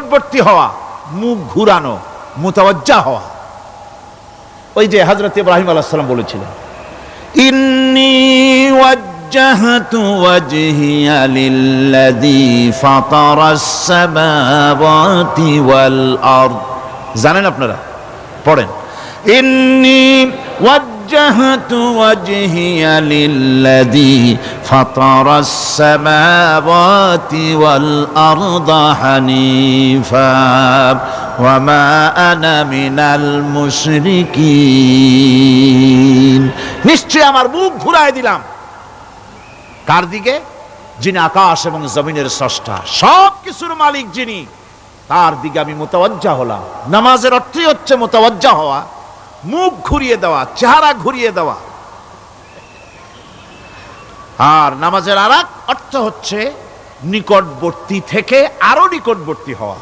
নিকটবর্তী হওয়া, মুখ ঘুরানো, মুতাওয়াজ্জা হওয়া। ওই যে হযরত ইব্রাহিম আলাইহিস সালাম বলেছিলেন, ইন্নী ওয়াজ্জাহতু ওয়াজহিয়া লিল্লাযী ফাতারাস সামাওয়াতি ওয়াল আরদ। জানেন আপনারা? পড়েন, ইন্নী ওয়াজ্জাহতু ওয়াজহিয়া লিল্লাযী ফাতারাস সামাওয়াতি ওয়াল আরদা হানিফা ওয়া মা আনা মিনাল মুশরিকিন। নিশ্চয় আমার মুখ ঘুরায় দিলাম কার দিকে? যিনি আকাশ এবং জমিনের স্রষ্টা, সব কিছুর মালিক যিনি, তার দিকে আমি মুতাওয়াজ্জা হলাম। নামাজের অর্থই হচ্ছে মুতাওয়াজ্জা হওয়া, মুখ ঘুরিয়ে দেওয়া, চেহারা ঘুরিয়ে দেওয়া। আর নামাজের আরেক অর্থ হচ্ছে নিকটবর্তী থেকে আরো নিকটবর্তী হওয়া।